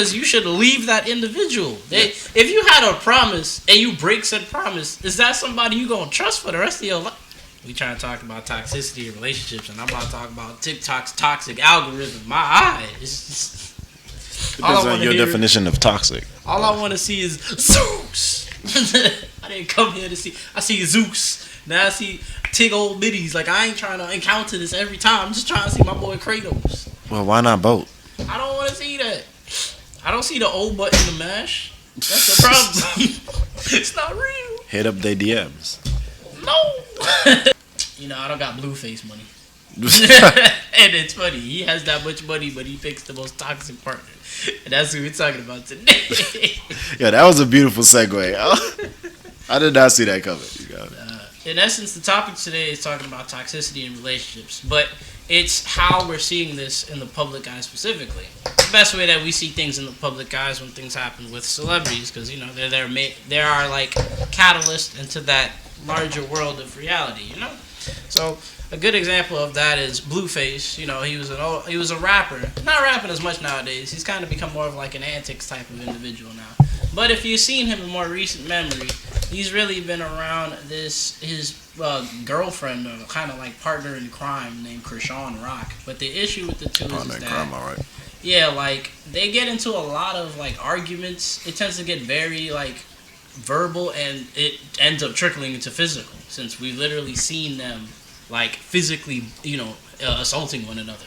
because you should leave that individual. If you had a promise and you break said promise, is that somebody you gonna trust for the rest of your life? We trying to talk about toxicity in relationships, and I'm about to talk about TikTok's toxic algorithm. My eye is depends on your definition of toxic. All I want to see is Zeus. I didn't come here to see. I see Zeus. Now I see Tig old biddies. Like, I ain't trying to encounter this every time. I'm just trying to see my boy Kratos. Well, why not both? I don't want to see that. I don't see the old button to mash. That's the problem. It's not real. Hit up their DMs. No. You know, I don't got Blueface money. And it's funny. He has that much money, but he picks the most toxic partner. And that's who we're talking about today. Yeah, that was a beautiful segue. I did not see that coming. You got it. In essence, the topic today is talking about toxicity in relationships, but it's how we're seeing this in the public eye specifically. The best way that we see things in the public eye is when things happen with celebrities, because, you know, they are like catalysts into that larger world of reality, you know? So a good example of that is Blueface. You know, he was a rapper. Not rapping as much nowadays. He's kind of become more of like an antics type of individual now. But if you've seen him in more recent memory, he's really been around his girlfriend, or kind of like partner in crime, named Chrisean Rock. But the issue with the two is that crime, all right. Yeah, like they get into a lot of like arguments. It tends to get very like verbal, and it ends up trickling into physical, since we've literally seen them like physically, you know, assaulting one another.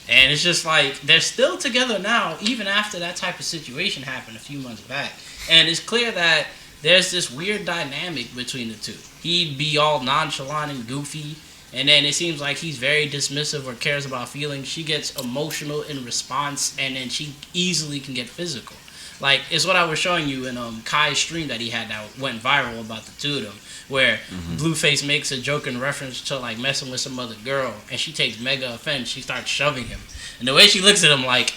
And it's just like they're still together now, even after that type of situation happened a few months back. And it's clear that there's this weird dynamic between the two. He'd be all nonchalant and goofy, and then it seems like he's very dismissive or cares about feelings. She gets emotional in response, and then she easily can get physical. Like, it's what I was showing you in Kai's stream that he had that went viral about the two of them, where Blueface makes a joke in reference to, like, messing with some other girl, and she takes mega offense. She starts shoving him. And the way she looks at him, like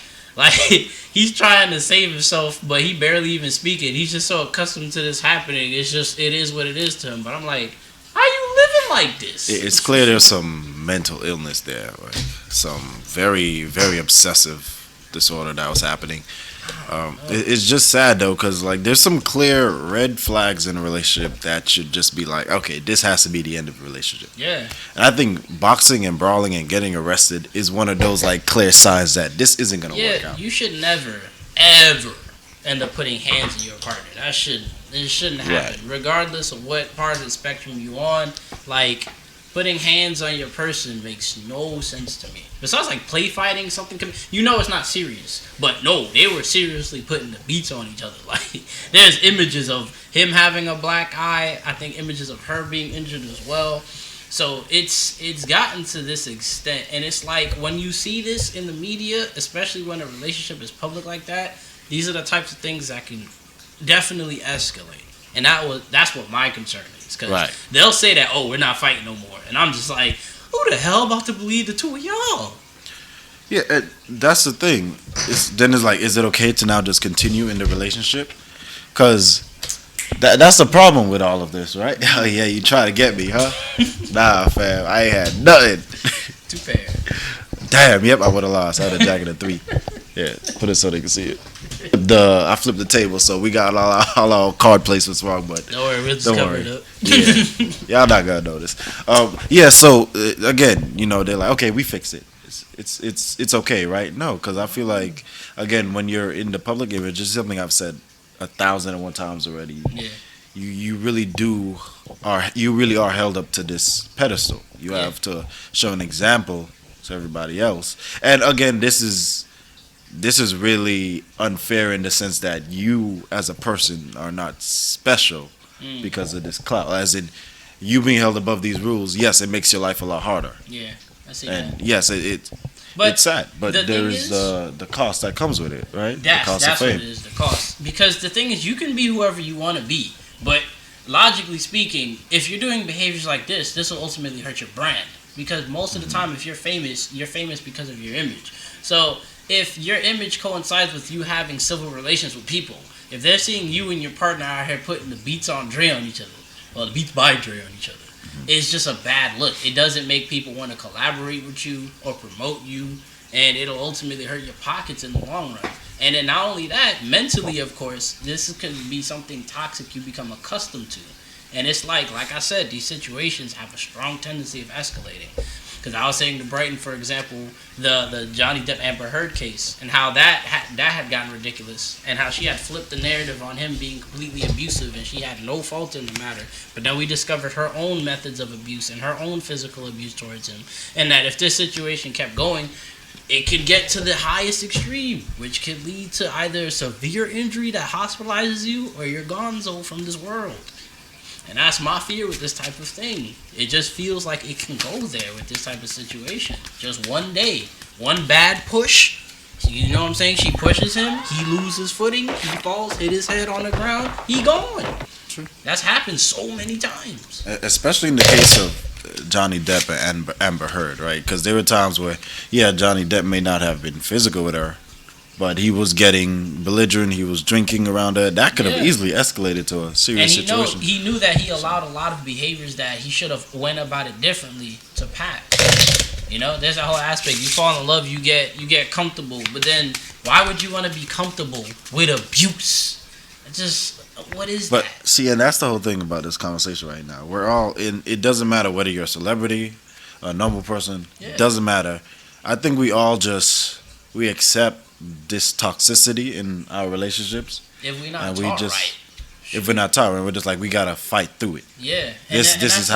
he's trying to save himself, but he barely even speaking. He's just so accustomed to this happening. It is what it is to him. But I'm like, how you living like this? It's clear there's some mental illness there, like some very, very obsessive disorder that was happening. It's just sad though, because like there's some clear red flags in a relationship that should just be like, okay, this has to be the end of the relationship. Yeah. And I think boxing and brawling and getting arrested is one of those like clear signs that this isn't gonna work out. You should never ever end up putting hands in your partner. It shouldn't happen, right. Regardless of what part of the spectrum you on. Like, putting hands on your person makes no sense to me. Besides, like, play fighting, something, you know it's not serious. But no, they were seriously putting the beats on each other. Like, there's images of him having a black eye. I think images of her being injured as well. So it's gotten to this extent. And it's like, when you see this in the media, especially when a relationship is public like that, these are the types of things that can definitely escalate. And that's what my concern is. Because they'll say that, oh, we're not fighting no more. And I'm just like, who the hell about to believe the two of y'all? Yeah, that's the thing. Then it's like, is it okay to now just continue in the relationship? Because that's the problem with all of this, right? Oh, yeah, you try to get me, huh? Nah, fam, I ain't had nothing. Too fair. Damn, yep, I would have lost. I had a jacket of 3. Yeah, put it so they can see it. I flipped the table, so we got all our card placements wrong, but don't worry, we'll just cover it up. Yeah, y'all not gonna notice. Yeah, so again, you know, they're like, okay, we fix it. It's okay, right? No, because I feel like, again, when you're in the public image, it's something I've said 1,001 times already. Yeah. You really are held up to this pedestal. You have to show an example to everybody else. And again, this is really unfair in the sense that you as a person are not special because of this clout. As in, you being held above these rules, yes, it makes your life a lot harder. Yeah, I see and that. Yes, it's sad, but there's the cost that comes with it, right? That's of fame. What it is, the cost. Because the thing is, you can be whoever you want to be, but logically speaking, if you're doing behaviors like this will ultimately hurt your brand. Because most of the time, if you're famous because of your image. So if your image coincides with you having civil relations with people, if they're seeing you and your partner out here putting the beats on Dre on each other, or the beats by Dre on each other, it's just a bad look. It doesn't make people want to collaborate with you or promote you, and it'll ultimately hurt your pockets in the long run. And then not only that, mentally, of course, this can be something toxic you become accustomed to. And it's like I said, these situations have a strong tendency of escalating. Because I was saying to Brighton, for example, the Johnny Depp Amber Heard case, and how that had gotten ridiculous, and how she had flipped the narrative on him being completely abusive, and she had no fault in the matter. But then we discovered her own methods of abuse and her own physical abuse towards him, and that if this situation kept going, it could get to the highest extreme, which could lead to either severe injury that hospitalizes you, or you're gonzo from this world. And that's my fear with this type of thing. It just feels like it can go there with this type of situation. Just one day, one bad push, you know what I'm saying? She pushes him, he loses footing, he falls, hit his head on the ground, he gone. True. That's happened so many times. Especially in the case of Johnny Depp and Amber Heard, right? Because there were times where, Johnny Depp may not have been physical with her, but he was getting belligerent. He was drinking around her. That could have easily escalated to a serious situation. He knew that he allowed a lot of behaviors that he should have went about it differently to pass. You know, there's that whole aspect. You fall in love, you get comfortable, but then why would you want to be comfortable with abuse? It's just, what is that? But see, and that's the whole thing about this conversation right now. We're all in. It doesn't matter whether you're a celebrity, a normal person. Yeah. It doesn't matter. I think we all we accept this toxicity in our relationships. If we're not taught right. If we're not taught right, we're just like, we gotta fight through it. Yeah. This is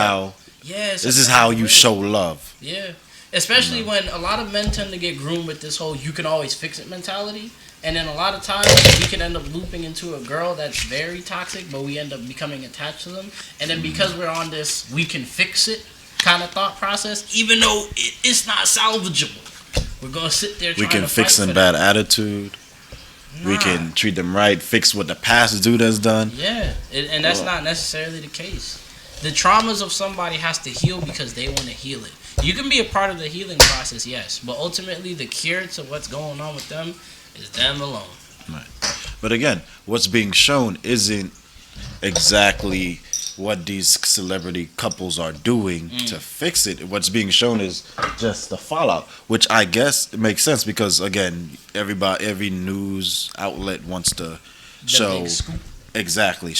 how you show love. Yeah. Especially when a lot of men tend to get groomed with this whole you can always fix it mentality. And then a lot of times we can end up looping into a girl that's very toxic, but we end up becoming attached to them. And then because we're on this we can fix it kind of thought process, even though it's not salvageable. We're going to sit there trying to fight. We can fix them bad attitude. Nah. We can treat them right, fix what the past dude has done. Yeah, and that's not necessarily the case. The traumas of somebody has to heal because they want to heal it. You can be a part of the healing process, yes, but ultimately the cure to what's going on with them is them alone. Right. But again, what's being shown isn't exactly what these celebrity couples are doing to fix it. What's being shown is just the fallout, which I guess it makes sense because, again, every news outlet wants to show exactly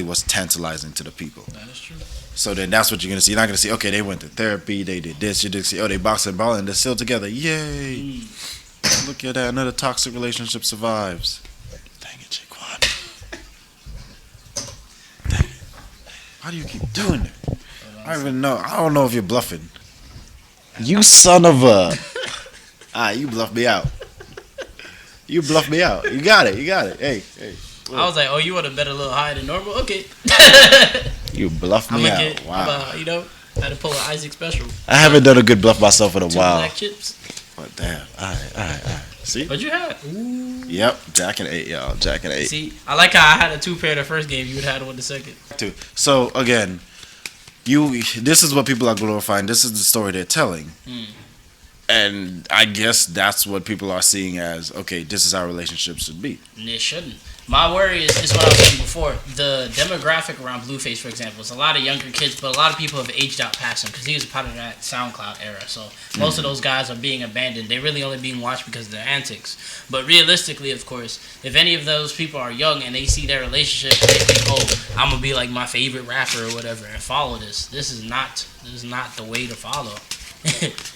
what's tantalizing to the people. That is true. So then that's what you're going to see. You're not going to see, okay, they went to therapy, they did this. You're just see, they box and ball and they're still together. Yay. Look at that. Another toxic relationship survives. Dang it, Jaquan. Why do you keep doing it? I don't even know. I don't know if you're bluffing. You son of a... you bluffed me out. You bluffed me out. You got it. Hey. Look. I was like, oh, you want to bet a little higher than normal? Okay. You bluffed me out. Wow. I had to pull an Isaac special. I haven't done a good bluff myself in a while. 2 black chips. But damn. All right. See? What you had? Ooh. Yep. Jack and 8, y'all. Jack and 8. See, I like how I had a 2-pair the first game. You would have had one the second. 2. So, again, this is what people are glorifying. This is the story they're telling. And I guess that's what people are seeing as, okay, this is how relationships should be. And it shouldn't. My worry is what I was saying before. The demographic around Blueface, for example, is a lot of younger kids, but a lot of people have aged out past him because he was a part of that SoundCloud era. So most of those guys are being abandoned. They're really only being watched because of their antics. But realistically, of course, if any of those people are young and they see their relationship, they think, oh, I'm going to be like my favorite rapper or whatever and follow this. This is not the way to follow.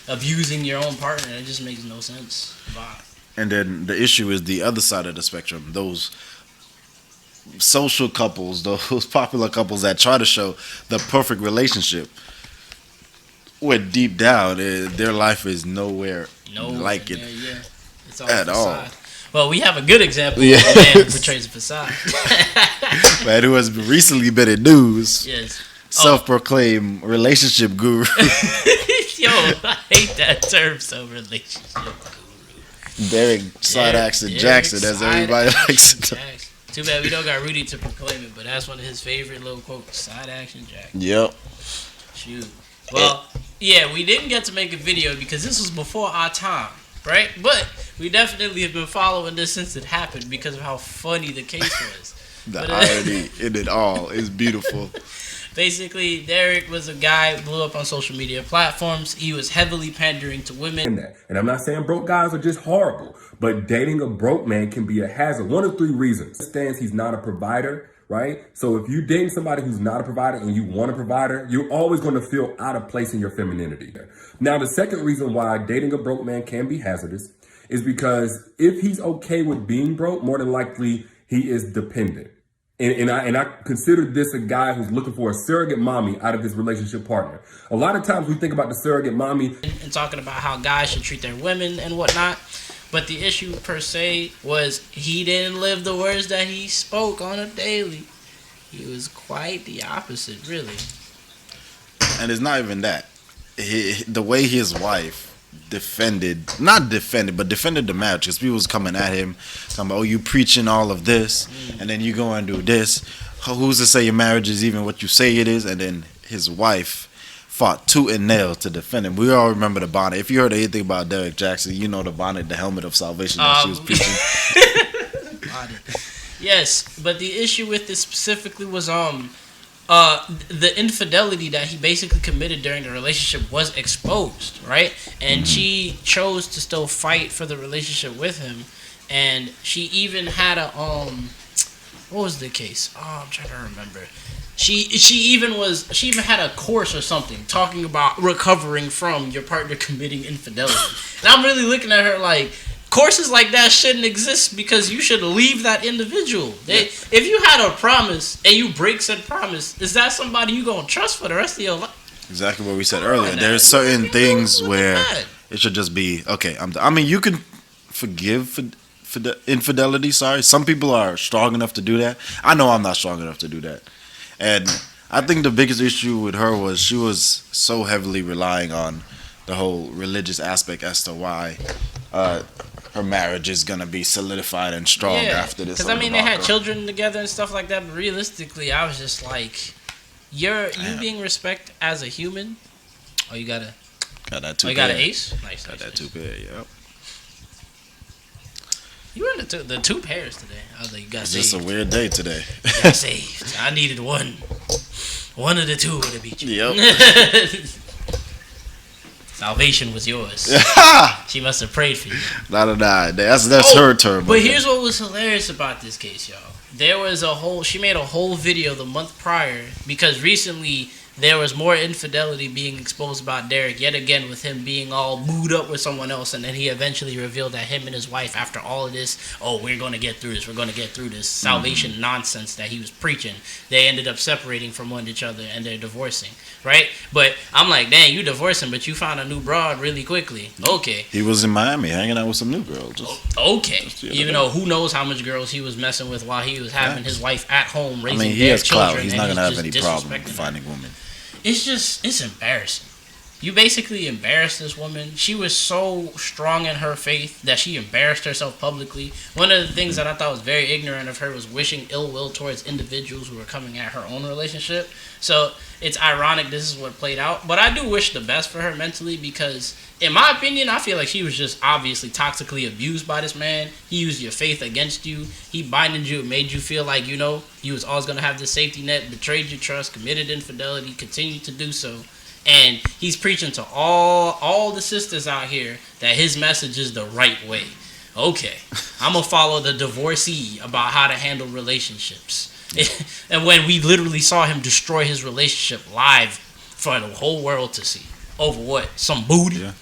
Abusing your own partner, it just makes no sense. Bye. And then the issue is the other side of the spectrum. Those social couples, those popular couples that try to show the perfect relationship, where deep down their life is nowhere like it it's all at all. Well, we have a good example of a man who portrays a facade. Man who has recently been in news. Yes. Self-proclaimed relationship guru. Yo, I hate that term, relationship guru. Derrick Jaxn, as everybody likes to talk. Too bad we don't got Rudy to proclaim it, but that's one of his favorite little quotes, side action Jack. Yep. Shoot. Well, we didn't get to make a video because this was before our time, right? But we definitely have been following this since it happened because of how funny the case was. The irony in it all is beautiful. Basically, Derrick was a guy who blew up on social media platforms. He was heavily pandering to women. And I'm not saying broke guys are just horrible, but dating a broke man can be a hazard. One of three reasons. Stands he's not a provider, right? So if you dating somebody who's not a provider and you want a provider, you're always going to feel out of place in your femininity. Now, the second reason why dating a broke man can be hazardous is because if he's okay with being broke, more than likely he is dependent. And I consider this a guy who's looking for a surrogate mommy out of his relationship partner. A lot of times we think about the surrogate mommy and talking about how guys should treat their women and whatnot. But the issue per se was he didn't live the words that he spoke on a daily. He was quite the opposite, really. And it's not even that. The way his wife defended the marriage, because people was coming at him talking about, oh, you preaching all of this and then you go and do this, who's to say your marriage is even what you say it is? And then his wife fought tooth and nail to defend him. We all remember the bonnet. If you heard anything about Derrick Jaxn, you know the bonnet, the helmet of salvation that she was preaching. Yes, but the issue with this specifically was the infidelity that he basically committed during the relationship was exposed, right? And she chose to still fight for the relationship with him, and she even had a what was the case? Oh, I'm trying to remember. She even had a course or something talking about recovering from your partner committing infidelity. And I'm really looking at her like, courses like that shouldn't exist because you should leave that individual. If you had a promise and you break said promise, is that somebody you gonna trust for the rest of your life? Exactly what we said earlier. There's certain things where it should just be okay. I mean, you can forgive for the infidelity. Sorry, some people are strong enough to do that. I know I'm not strong enough to do that, and I think the biggest issue with her was she was so heavily relying on the whole religious aspect as to why her marriage is gonna be solidified and strong after this. Because I mean, they had children together and stuff like that. But realistically, I was just like, you being respect as a human. Oh, you got that two. Oh, you got an ace. Nice. Got that 2 pair. Yep. You were in the 2 pairs today. I was like, you got it's saved. Just a weird day today. You got saved. I needed one. One of the 2 would have beat you. Yep. Salvation was yours. She must have prayed for you. Not. That's her term. But here's what was hilarious about this case, y'all. She made a whole video the month prior because recently there was more infidelity being exposed about Derrick yet again, with him being all booed up with someone else, and then he eventually revealed that him and his wife, after all of this, we're going to get through this salvation nonsense that he was preaching, they ended up separating from one each other and they're divorcing, right? But I'm like, dang, you divorcing, but you found a new broad really quickly. Okay. He was in Miami hanging out with some new girls. Okay. Even though who knows how much girls he was messing with while he was having his wife at home raising he their has children. clout. He's not going to have any problem finding women. It's embarrassing. You basically embarrassed this woman. She was so strong in her faith that she embarrassed herself publicly. One of the things that I thought was very ignorant of her was wishing ill will towards individuals who were coming at her own relationship. So it's ironic this is what played out. But I do wish the best for her mentally because, in my opinion, I feel like she was just obviously toxically abused by this man. He used your faith against you. He binded you and made you feel like, you was always going to have this safety net, betrayed your trust, committed infidelity, continued to do so. And he's preaching to all the sisters out here that his message is the right way. Okay, I'm going to follow the divorcee about how to handle relationships. And when we literally saw him destroy his relationship live for the whole world to see. Over what? Some booty? Yeah.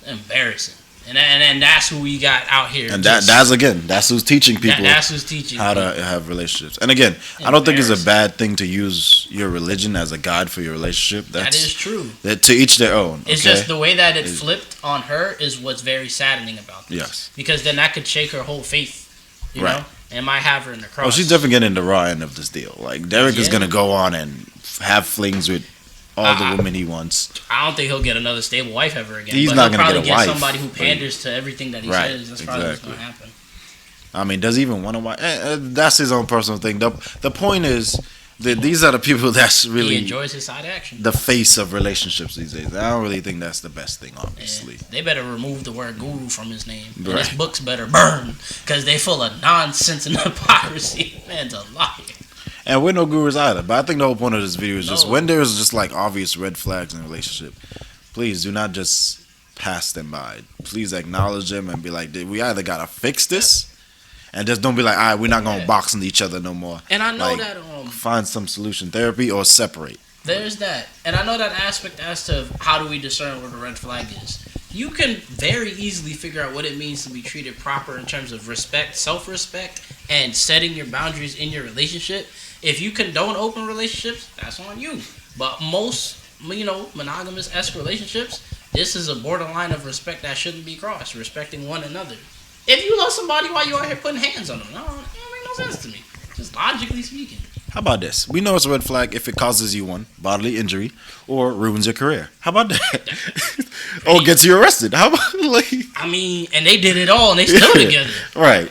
Embarrassing. And that's who we got out here. And that's who's teaching people how to have relationships. And again, I don't think it's a bad thing to use your religion as a guide for your relationship. That is true. To each their own. It's just the way that it flipped on her is what's very saddening about this. Yes. Because then that could shake her whole faith, you know? And it might have her in the cross. Oh, she's definitely getting the raw end of this deal. Like, Derrick is going to go on and have flings with all the women he wants. I don't think he'll get another stable wife ever again. He's not going to get a wife. Somebody who panders to everything that he says. That's probably what's going to happen. I mean, does he even want a wife? That's his own personal thing. The point is, These are the people that's He really enjoys his side action. the face of relationships these days. I don't really think that's the best thing, obviously. They better remove the word guru from his name. And Right. his books better burn because they full of nonsense and hypocrisy. Man's a liar. And we're no gurus either. But I think the whole point of this video is just No. when there's just like obvious red flags in a relationship, please do not just pass them by. Please acknowledge them and be like, we either gotta fix this, and just don't be like, all right, we're not gonna box into each other no more. And I know Like, that find some solution, therapy, or separate. there's that. And I know that aspect as to how do we discern what a red flag is. You can very easily figure out what it means to be treated proper in terms of respect, self-respect, and setting your boundaries in your relationship. If you condone open relationships, that's on you. But most, monogamous-esque relationships, this is a borderline of respect that shouldn't be crossed, respecting one another. If you love somebody, why you out here putting hands on them? No, it don't make no sense to me. Just logically speaking. How about this? We know it's a red flag if it causes you one, bodily injury, or ruins your career. How about that? Or gets you arrested. How about I mean, and they did it all, and they still together. Right.